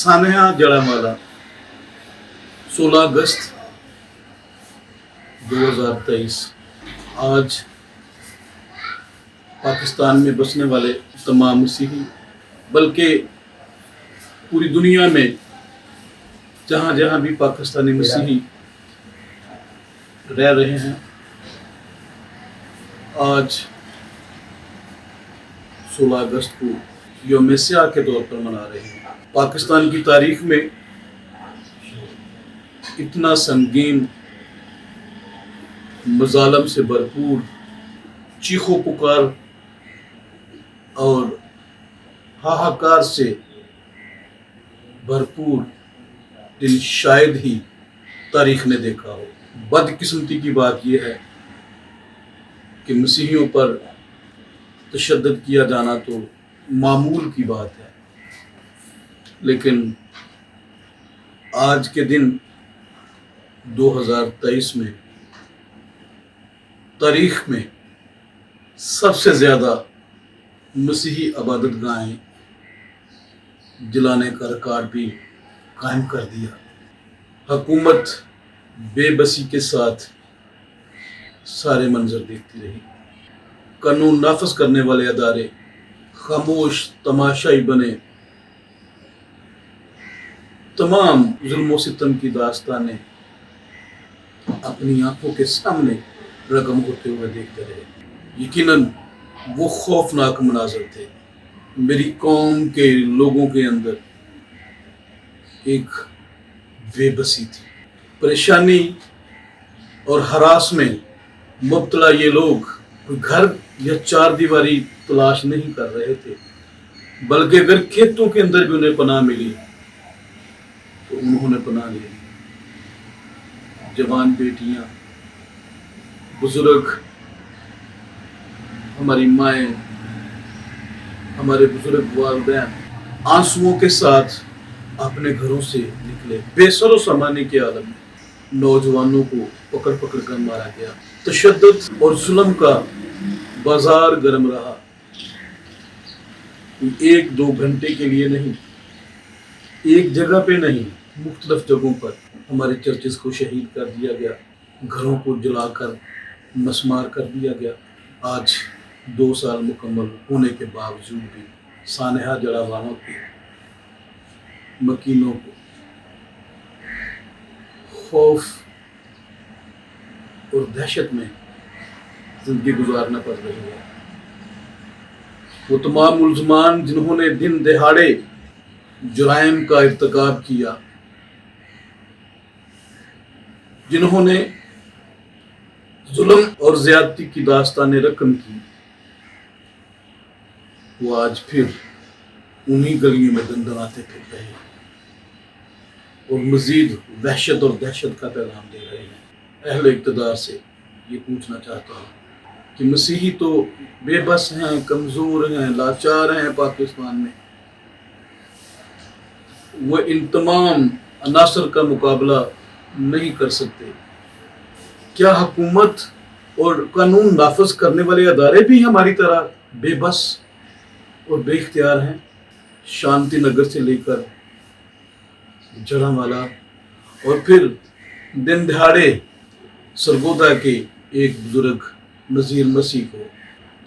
سانحہ جڑامالا 16 اگست 2023 آج پاکستان میں بسنے والے تمام مسیحی بلکہ پوری دنیا میں جہاں جہاں بھی پاکستانی مسیحی رہ رہے ہیں آج 16 اگست کو یوم سیاہ کے طور پر منا رہے ہیں۔ پاکستان کی تاریخ میں اتنا سنگین مظالم سے بھرپور چیخ و پکار اور ہاہاکار سے بھرپور دن شاید ہی تاریخ نے دیکھا ہو۔ بدقسمتی کی بات یہ ہے کہ مسیحیوں پر تشدد کیا جانا تو معمول کی بات ہے، لیکن آج کے دن 2023 میں تاریخ میں سب سے زیادہ مسیحی عبادت گاہیں جلانے کا ریکارڈ بھی قائم کر دیا۔ حکومت بے بسی کے ساتھ سارے منظر دیکھتی رہی۔ قانون نافذ کرنے والے ادارے خاموش تماشائی بنے۔ تمام ظلم و ستم کی داستانیں اپنی آنکھوں کے سامنے رقم ہوتے ہوئے دیکھتے رہے۔ یقیناً وہ خوفناک مناظر تھے۔ میری قوم کے لوگوں کے اندر ایک بے بسی تھی۔ پریشانی اور ہراس میں مبتلا یہ لوگ کوئی گھر یا چار دیواری تلاش نہیں کر رہے تھے، بلکہ اگر کھیتوں کے اندر بھی انہیں پناہ ملی تو انہوں نے پناہ لے لی۔ جوان بیٹیاں، بزرگ، ہماری مائیں، ہمارے بزرگ والدین آنسوؤں کے ساتھ اپنے گھروں سے نکلے۔ بے سر و سامانی کے عالم میں نوجوانوں کو پکڑ پکڑ کر مارا گیا۔ تشدد اور ظلم کا بازار گرم رہا۔ ایک دو گھنٹے کے لیے نہیں، ایک جگہ پہ نہیں، مختلف جگہوں پر ہمارے چرچز کو شہید کر دیا گیا، گھروں کو جلا کر مسمار کر دیا گیا۔ آج 2 سال مکمل ہونے کے باوجود بھی سانحہ جڑامالا کے مکینوں کو خوف اور دہشت میں زندگی گزارنا پڑ رہی ہے۔ وہ تمام ملزمان جنہوں نے دن دہاڑے جرائم کا ارتکاب کیا، جنہوں نے ظلم اور زیادتی کی داستانیں رقم کی، وہ آج پھر انہی گلیوں میں دندناتے پھر رہے ہیں اور مزید وحشت اور دہشت کا پیغام دے رہے ہیں۔ اہل اقتدار سے یہ پوچھنا چاہتا ہوں کہ مسیحی تو بے بس ہیں، کمزور ہیں، لاچار ہیں پاکستان میں، وہ ان تمام عناصر کا مقابلہ نہیں کر سکتے۔ کیا حکومت اور قانون نافذ کرنے والے ادارے بھی ہماری طرح بے بس اور بے اختیار ہیں؟ شانتی نگر سے لے کر جڑامالا اور پھر دن دہاڑے سرگودا کے ایک بزرگ نذیر مسیح کو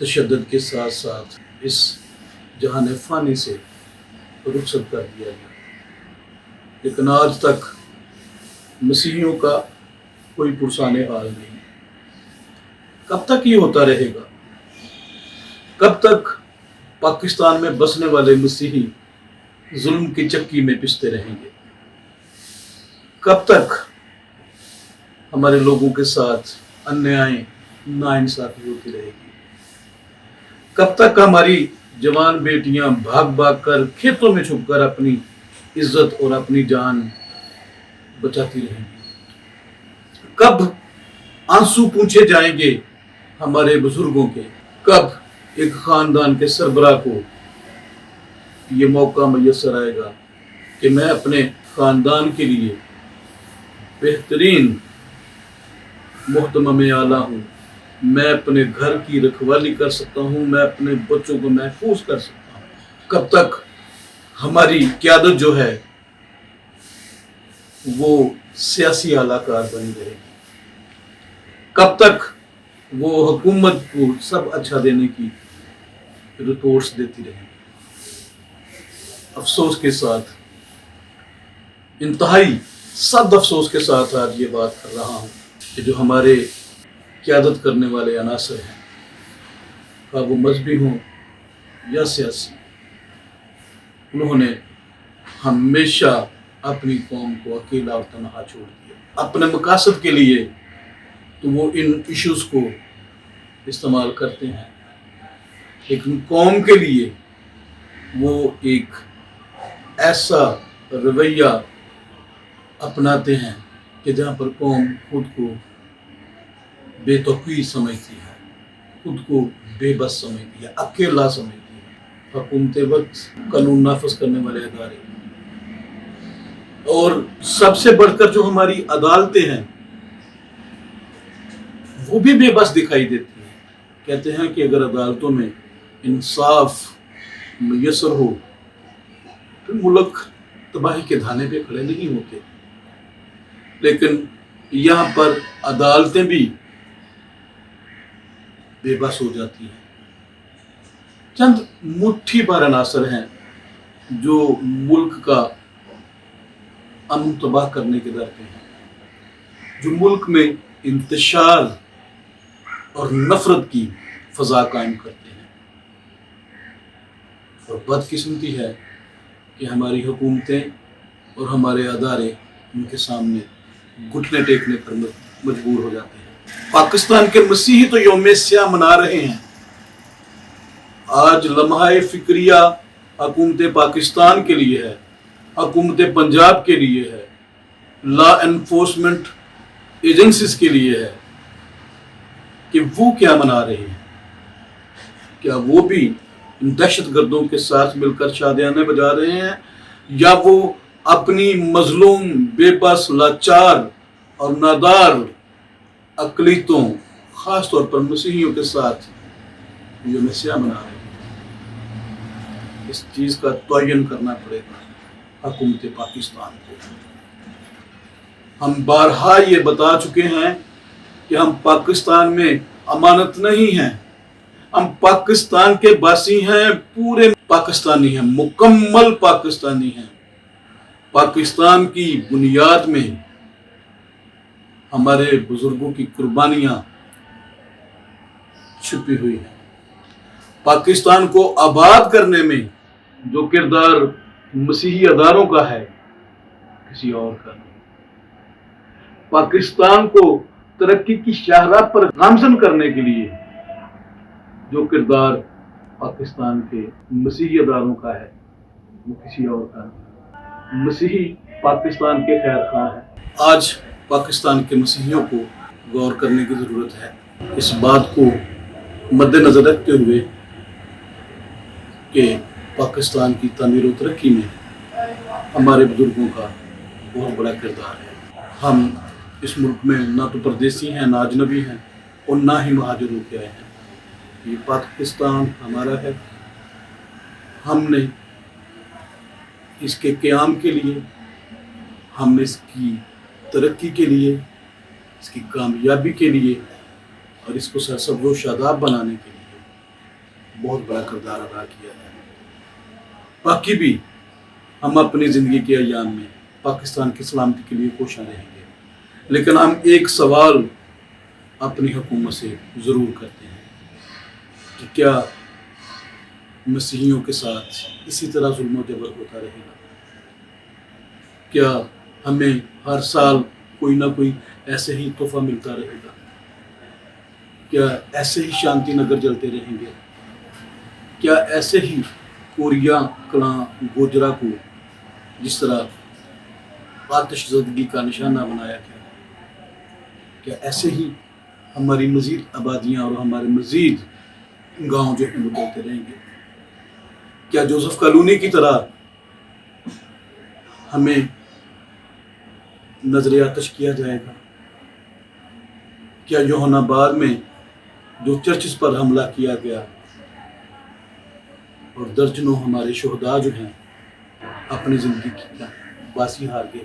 تشدد کے ساتھ ساتھ اس جہان فانی سے رخصت کر دیا گیا، لیکن آج تک مسیحیوں کا کوئی پرسان حال نہیں۔ کب تک یہ ہوتا رہے گا؟ کب تک پاکستان میں بسنے والے مسیحی ظلم کی چکی میں پستے رہیں گے؟ کب تک ہمارے لوگوں کے ساتھ انیائیں ناانصافی ہوتی رہے گی؟ کب تک ہماری جوان بیٹیاں بھاگ بھاگ کر کھیتوں میں چھپ کر اپنی عزت اور اپنی جان بچاتی رہیں گی؟ کب آنسو پوچھے جائیں گے ہمارے بزرگوں کے؟ کب ایک خاندان کے سربراہ کو یہ موقع میسر آئے گا کہ میں اپنے خاندان کے لیے بہترین محتمم اعلیٰ ہوں، میں اپنے گھر کی رکھوالی کر سکتا ہوں، میں اپنے بچوں کو محفوظ کر سکتا ہوں؟ کب تک ہماری قیادت جو ہے وہ سیاسی اعلی کار بنی رہے گی، کب تک وہ حکومت کو سب اچھا دینے کی رپورٹس دیتی رہے گی۔ افسوس کے ساتھ، انتہائی سخت افسوس کے ساتھ آج یہ بات کر رہا ہوں کہ جو ہمارے قیادت کرنے والے عناصر ہیں، خواہ وہ مذہبی ہوں یا سیاسی، انہوں نے ہمیشہ اپنی قوم کو اکیلا اور تنہا چھوڑ دیا۔ اپنے مقاصد کے لیے تو وہ ان ایشوز کو استعمال کرتے ہیں، لیکن قوم کے لیے وہ ایک ایسا رویہ اپناتے ہیں کہ جہاں پر قوم خود کو بے توقع سمجھتی ہے، خود کو بے بس سمجھتی ہے، اکیلا سمجھتی ہے۔ حکومت وقت، قانون نافذ کرنے والے ادارے، اور سب سے بڑھ کر جو ہماری عدالتیں ہیں، وہ بھی بے بس دکھائی دیتی ہیں۔ کہتے ہیں کہ اگر عدالتوں میں انصاف میسر ہو تو ملک تباہی کے دھانے پہ کھڑے نہیں ہوتے، لیکن یہاں پر عدالتیں بھی بے بس ہو جاتی ہیں۔ چند مٹھی بھر عناصر ہیں جو ملک کا امن تباہ کرنے کے در پہ ہیں، جو ملک میں انتشار اور نفرت کی فضا قائم کرتے ہیں، اور بدقسمتی ہے کہ ہماری حکومتیں اور ہمارے ادارے ان کے سامنے گھٹنے ٹیکنے پر مجبور ہو جاتے ہیں۔ پاکستان کے مسیحی تو یوم سیاہ منا رہے ہیں۔ آج لمحہ فکریہ حکومت پاکستان کے لیے ہے، حکومت پنجاب کے لیے ہے، لا انفورسمنٹ ایجنسیز کے لیے ہے کہ وہ کیا منا رہے ہیں۔ کیا وہ بھی ان دہشت گردوں کے ساتھ مل کر شادیانے بجا رہے ہیں، یا وہ اپنی مظلوم، بے بس، لاچار اور نادار اقلیتوں، خاص طور پر مسیحیوں کے ساتھ یوم سیاہ منا رہے ہیں؟ اس چیز کا تعین کرنا پڑے گا حکومت پاکستان کو۔ ہم بارہا یہ بتا چکے ہیں کہ ہم پاکستان میں امانت نہیں ہیں، ہم پاکستان کے باسی ہیں، پورے پاکستانی ہیں، مکمل پاکستانی ہیں۔ پاکستان کی بنیاد میں ہمارے بزرگوں کی قربانیاں چھپی ہوئی ہیں۔ پاکستان کو آباد کرنے میں جو کردار مسیحی اداروں کا ہے، کسی اور کا نہیں۔ پاکستان کو ترقی کی شاہراہ پر گامزن کرنے کے لیے جو کردار پاکستان کے مسیحی اداروں کا ہے، وہ کسی اور کا نہیں۔ مسیحی پاکستان کے خیر خواہ ہیں۔ آج پاکستان کے مسیحیوں کو غور کرنے کی ضرورت ہے، اس بات کو مد نظر رکھتے ہوئے کہ پاکستان کی تعمیر و ترقی میں ہمارے بزرگوں کا بہت بڑا کردار ہے۔ ہم اس ملک میں نہ تو پردیسی ہیں، نہ اجنبی ہیں، اور نہ ہی مہاجر ہو کے آئے ہیں۔ یہ پاکستان ہمارا ہے۔ ہم نے اس کے قیام کے لیے، ہم نے اس کی ترقی کے لیے، اس کی کامیابی کے لیے، اور اس کو سرسبز و شاداب بنانے کے لیے بہت بڑا کردار ادا کیا ہے۔ باقی بھی ہم اپنی زندگی کے ایام میں پاکستان کی سلامتی کے لیے کوشاں رہیں گے، لیکن ہم ایک سوال اپنی حکومت سے ضرور کرتے ہیں کہ کیا مسیحیوں کے ساتھ اسی طرح ظلم و جبر ہوتا رہے گا؟ کیا ہمیں ہر سال کوئی نہ کوئی ایسے ہی تحفہ ملتا رہے گا؟ کیا ایسے ہی شانتی نگر جلتے رہیں گے؟ کیا ایسے ہی کوریا، کلاں، گوجرا کو جس طرح آتش زدگی کا نشانہ بنایا گیا، کیا ایسے ہی ہماری مزید آبادیاں اور ہمارے مزید گاؤں جو ہیں وہ بولتے رہیں گے؟ کیا جوزف کالونی کی طرح ہمیں نظر آتش کیا جائے گا؟ کیا یوحنا آباد میں جو چرچز پر حملہ کیا گیا اور درجنوں ہمارے شہداء جو ہیں اپنی زندگی کی باسی ہار گئے،